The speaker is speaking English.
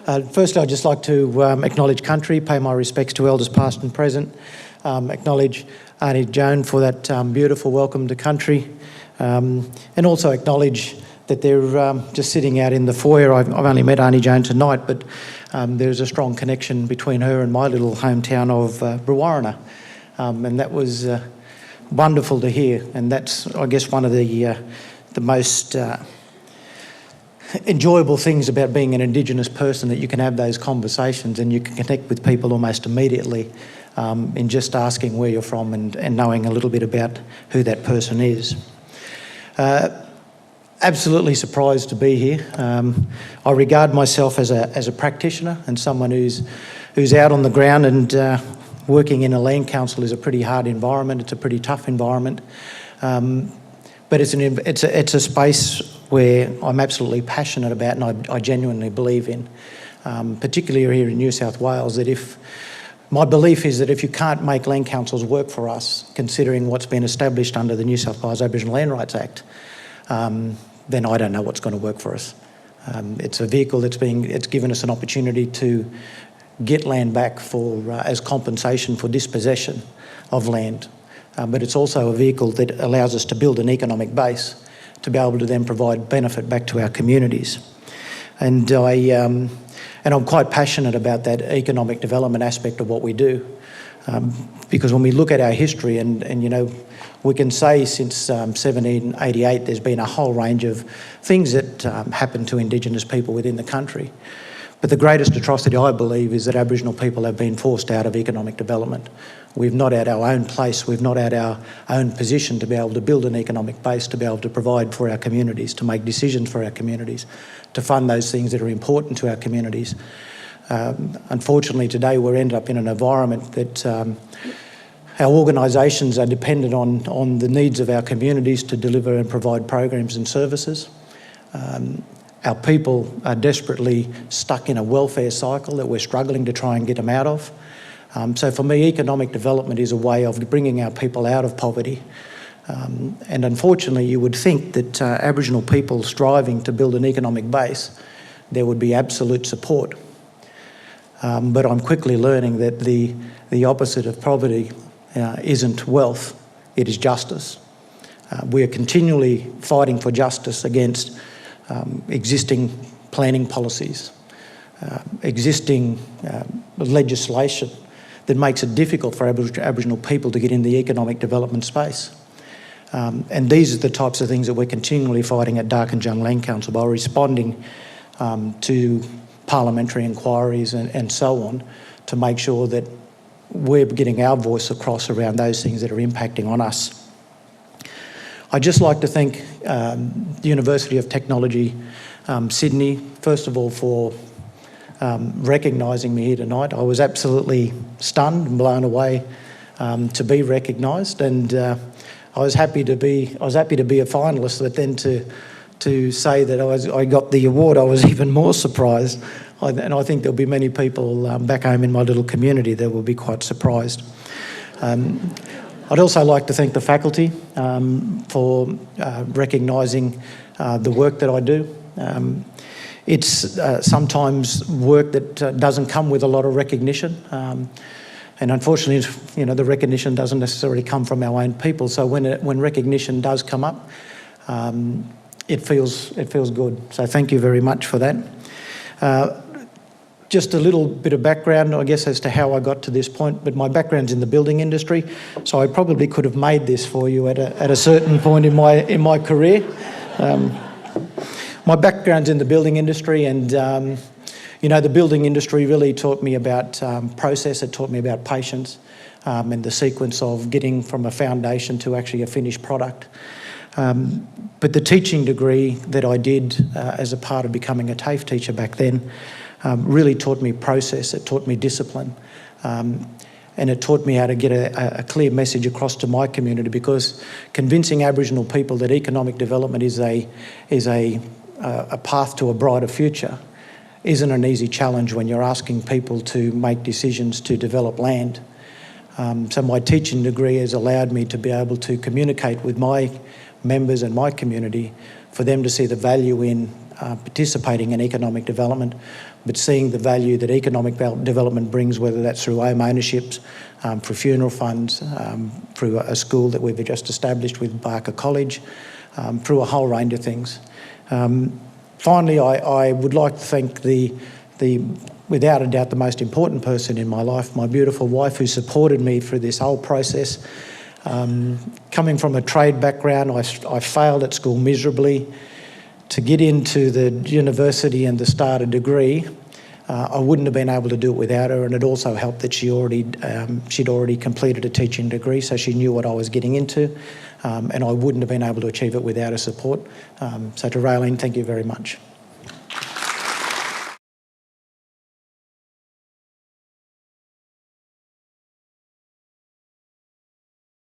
Firstly, I'd just like to acknowledge country, pay my respects to elders past and present, acknowledge Aunty Joan for that beautiful welcome to country, and also acknowledge that they're just sitting out in the foyer. I've only met Aunty Joan tonight, but there's a strong connection between her and my little hometown of Brewarrina, and that was wonderful to hear. And that's, I guess, one of the most enjoyable things about being an Indigenous person, that you can have those conversations and you can connect with people almost immediately in just asking where you're from and knowing a little bit about who that person is. Absolutely surprised to be here. I regard myself as a practitioner and someone who's out on the ground, and working in a land council is a pretty hard environment. It's a pretty tough environment, but it's a space where I'm absolutely passionate about and I genuinely believe in, particularly here in New South Wales, that my belief is that if you can't make land councils work for us, considering what's been established under the New South Wales Aboriginal Land Rights Act, then I don't know what's going to work for us. It's a vehicle it's given us an opportunity to get land back as compensation for dispossession of land, but it's also a vehicle that allows us to build an economic base to be able to then provide benefit back to our communities. And I'm quite passionate about that economic development aspect of what we do, because when we look at our history, and you know, we can say since 1788 there's been a whole range of things that happened to Indigenous people within the country. But the greatest atrocity, I believe, is that Aboriginal people have been forced out of economic development. We've not had our own place, we've not had our own position to be able to build an economic base, to be able to provide for our communities, to make decisions for our communities, to fund those things that are important to our communities. Unfortunately, today we're ended up in an environment that our organisations are dependent on the needs of our communities to deliver and provide programs and services. Our people are desperately stuck in a welfare cycle that we're struggling to try and get them out of. So for me, economic development is a way of bringing our people out of poverty. And unfortunately, you would think that Aboriginal people striving to build an economic base, there would be absolute support. But I'm quickly learning that the opposite of poverty isn't wealth, it is justice. We are continually fighting for justice against existing planning policies, existing legislation that makes it difficult for Aboriginal people to get in the economic development space. And these are the types of things that we're continually fighting at Darkinjung Land Council by responding to parliamentary inquiries and so on, to make sure that we're getting our voice across around those things that are impacting on us. I'd just like to thank the University of Technology, Sydney, first of all, for recognising me here tonight. I was absolutely stunned and blown away to be recognised, and I was happy to be a finalist. But then to say that I got the award, I was even more surprised. And I think there'll be many people back home in my little community that will be quite surprised. I'd also like to thank the faculty for recognising the work that I do. It's sometimes work that doesn't come with a lot of recognition, and unfortunately, you know, the recognition doesn't necessarily come from our own people. So when recognition does come up, it feels good. So thank you very much for that. Just a little bit of background, I guess, as to how I got to this point, but my background's in the building industry, so I probably could have made this for you at a certain point in my career. My background's in the building industry, and you know, the building industry really taught me about process. It taught me about patience and the sequence of getting from a foundation to actually a finished product. But the teaching degree that I did as a part of becoming a TAFE teacher back then really taught me process, it taught me discipline, and it taught me how to get a clear message across to my community, because convincing Aboriginal people that economic development is a path to a brighter future isn't an easy challenge when you're asking people to make decisions to develop land. So my teaching degree has allowed me to be able to communicate with my members and my community, for them to see the value in participating in economic development, but seeing the value that economic development brings, whether that's through home ownerships, through funeral funds, through a school that we've just established with Barker College, through a whole range of things. Finally, I would like to thank without a doubt, the most important person in my life, my beautiful wife, who supported me through this whole process. Coming from a trade background, I failed at school miserably. To get into the university and to start a degree, I wouldn't have been able to do it without her, and it also helped that she'd already completed a teaching degree, so she knew what I was getting into, and I wouldn't have been able to achieve it without her support. So to Raylene, thank you very much.